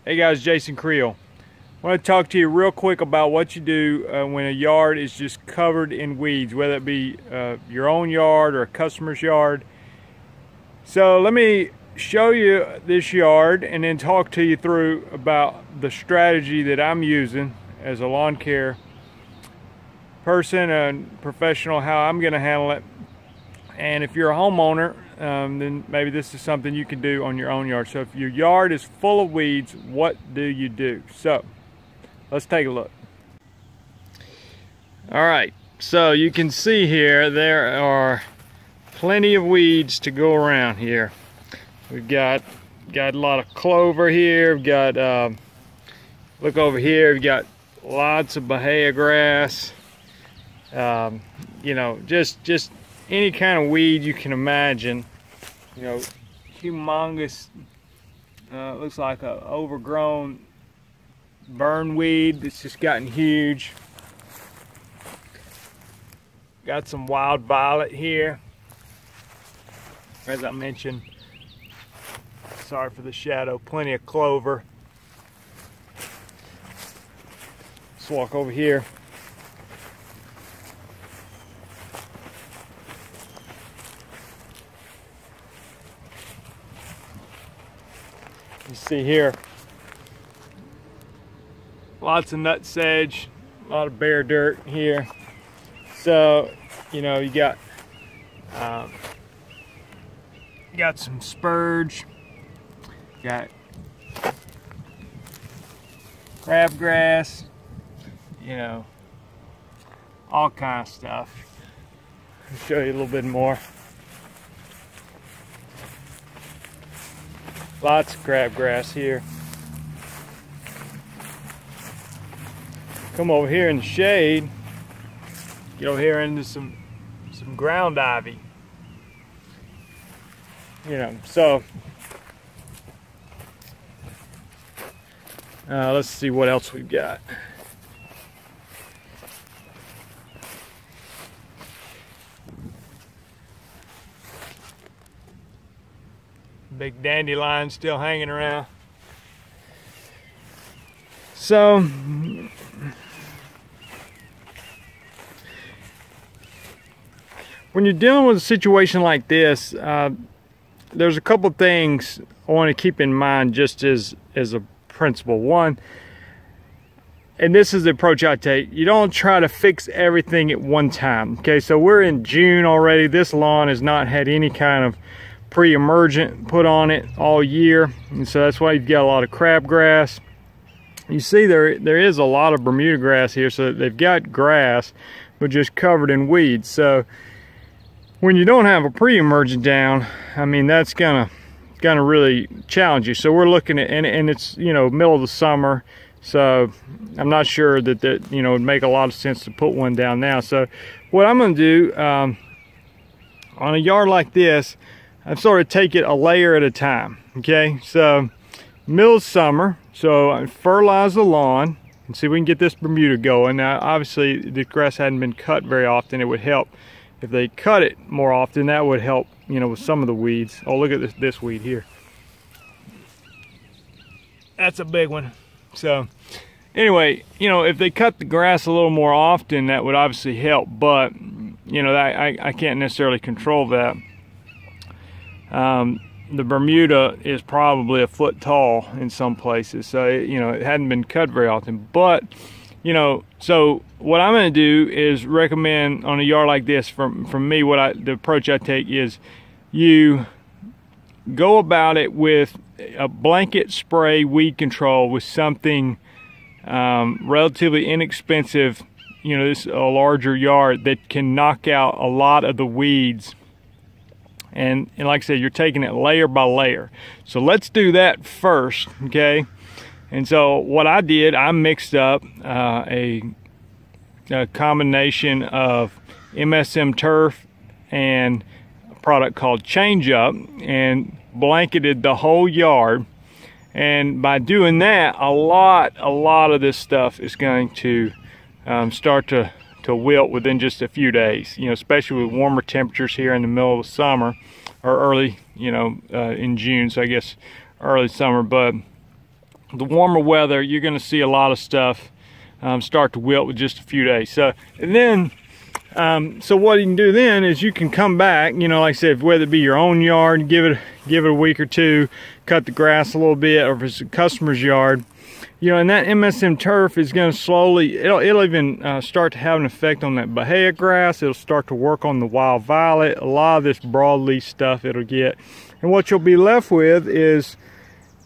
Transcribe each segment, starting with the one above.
Hey guys, Jason Creel. I want to talk to you real quick about what you do when a yard is just covered in weeds, whether it be your own yard or a customer's yard. So let me show you this yard and then talk to you through about the strategy that I'm using as a lawn care person and professional, how I'm going to handle it. And if you're a homeowner, then maybe this is something you can do on your own yard. So if your yard is full of weeds, what do you do? So let's take a look. All right, so you can see here there are plenty of weeds to go around here. We've got a lot of clover here. We've got look over here, we've got lots of bahia grass. You know, just any kind of weed you can imagine. You know, humongous, looks like a overgrown burnweed that's just gotten huge. Got some wild violet here, as I mentioned. Sorry for the shadow. Plenty of clover. Let's walk over here. You see here, lots of nut sedge, a lot of bare dirt here. So, you know, you got some spurge, got crabgrass, you know, all kind of stuff. I'll show you a little bit more. Lots of crabgrass here. Come over here in the shade, get over here into some ground ivy. You know, so let's see what else we've got. Big dandelion still hanging around. So when you're dealing with a situation like this, there's a couple things I want to keep in mind just as a principle. One, and this is the approach I take, you don't try to fix everything at one time. Okay, so we're in June already. This lawn has not had any kind of pre-emergent put on it all year, and so that's why you've got a lot of crabgrass. You see there is a lot of Bermuda grass here, so they've got grass but just covered in weeds. So when you don't have a pre-emergent down, I mean, that's gonna really challenge you. So we're looking at, and it's, you know, middle of the summer, so I'm not sure that you know, it'd make a lot of sense to put one down now. So what I'm gonna do on a yard like this, I sort of take it a layer at a time. Okay, so middle of summer, so I fertilize the lawn and see if we can get this Bermuda going. Now obviously the grass hadn't been cut very often. It would help if they cut it more often. That would help, you know, with some of the weeds. Oh, look at this weed here. That's a big one. So anyway, you know, if they cut the grass a little more often, that would obviously help, but you know, I can't necessarily control that. The Bermuda is probably a foot tall in some places, so you know, it hadn't been cut very often. But you know, so what I'm going to do is recommend on a yard like this, from me, the approach I take is you go about it with a blanket spray weed control with something relatively inexpensive. You know, this is a larger yard that can knock out a lot of the weeds. And like I said, you're taking it layer by layer. So let's do that first, okay? And so what I did, I mixed up a combination of MSM turf and a product called Change Up, and blanketed the whole yard. And by doing that, a lot of this stuff is going to start to wilt within just a few days, you know, especially with warmer temperatures here in the middle of the summer, or early, you know, in June, so I guess early summer. But the warmer weather, you're going to see a lot of stuff start to wilt with just a few days. So, and then, so what you can do then is you can come back, you know, like I said, whether it be your own yard, give it a week or two, cut the grass a little bit, or if it's a customer's yard, you know, and that MSM turf is going to slowly, it'll even start to have an effect on that Bahia grass. It'll start to work on the wild violet, a lot of this broadleaf stuff it'll get. And what you'll be left with is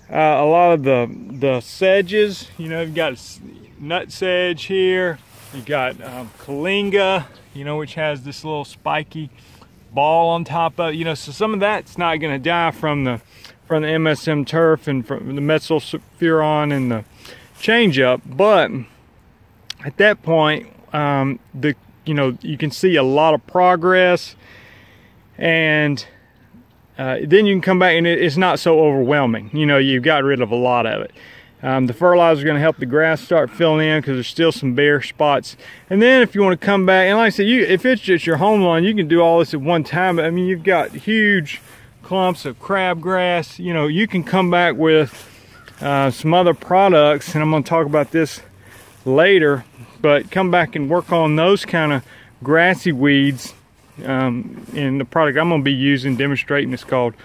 a lot of the sedges. You know, you've got nut sedge here, you got kalinga, you know, which has this little spiky ball on top of it, you know, so some of that's not going to die from the MSM turf and from the methylsulfuron and the change up. But at that point, you know, you can see a lot of progress, and then you can come back and it's not so overwhelming. You know, you've got rid of a lot of it. The fertilizer is going to help the grass start filling in because there's still some bare spots. And then if you want to come back, and like I said, if it's just your home lawn, you can do all this at one time. But I mean, you've got huge clumps of crabgrass. You know, you can come back with some other products, and I'm going to talk about this later, but come back and work on those kind of grassy weeds. And the product I'm going to be using, demonstrating, is called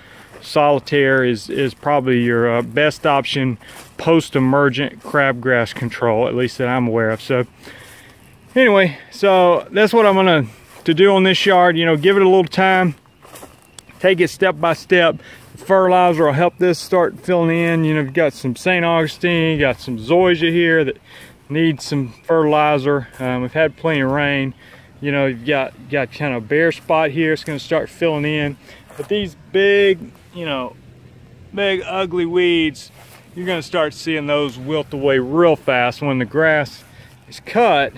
Solitaire, is probably your best option post-emergent crabgrass control, at least that I'm aware of. So anyway, so that's what I'm going to do on this yard. You know, give it a little time, take it step by step. The fertilizer will help this start filling in. You know, you've got some St. Augustine, you got some zoysia here that needs some fertilizer. We've had plenty of rain. You know, you've got kind of a bare spot here. It's going to start filling in. But these big, you know, big ugly weeds, you're going to start seeing those wilt away real fast. When the grass is cut,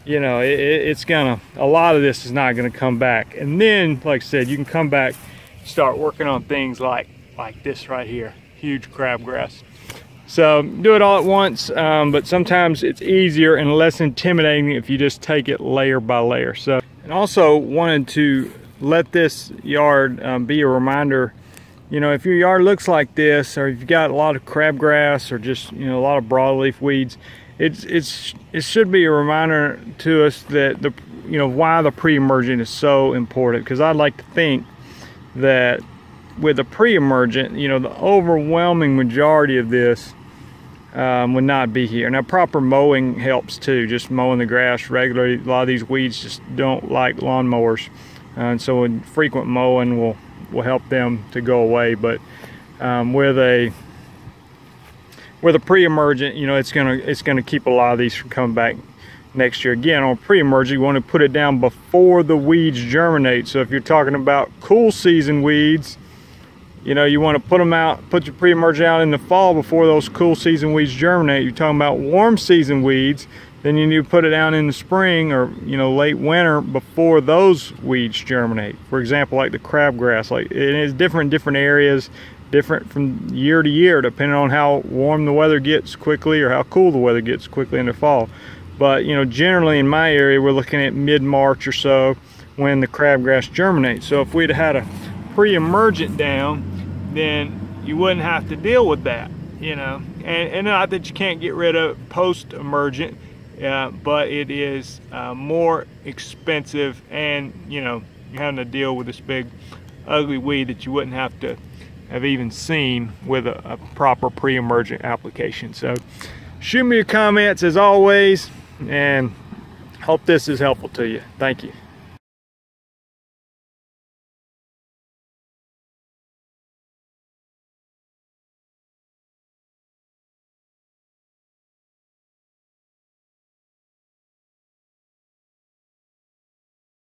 you know, it's going to, a lot of this is not going to come back. And then, like I said, you can come back, start working on things like this right here, huge crabgrass. So do it all at once, but sometimes it's easier and less intimidating if you just take it layer by layer. So, and also wanted to let this yard be a reminder, you know, if your yard looks like this, or if you've got a lot of crabgrass or just, you know, a lot of broadleaf weeds, it should be a reminder to us that you know, why the pre-emergent is so important. Because I'd like to think that with the pre-emergent, you know, the overwhelming majority of this would not be here. Now, proper mowing helps too, just mowing the grass regularly. A lot of these weeds just don't like lawnmowers, and so frequent mowing will help them to go away. But with a pre-emergent, you know, it's gonna keep a lot of these from coming back next year. Again, on pre-emergent, you want to put it down before the weeds germinate. So if you're talking about cool season weeds, you know, you want to put them out, put your pre-emergent out in the fall before those cool season weeds germinate. You're talking about warm season weeds, then you need to put it down in the spring or, you know, late winter before those weeds germinate. For example, like the crabgrass, like it is different in different areas, different from year to year, depending on how warm the weather gets quickly or how cool the weather gets quickly in the fall. But, you know, generally in my area, we're looking at mid-March or so when the crabgrass germinates. So if we'd had a pre-emergent down, then you wouldn't have to deal with that, you know. And not that you can't get rid of post-emergent, but it is more expensive, and, you know, you're having to deal with this big ugly weed that you wouldn't have to have even seen with a proper pre-emergent application. So shoot me your comments as always, and hope this is helpful to you. Thank you.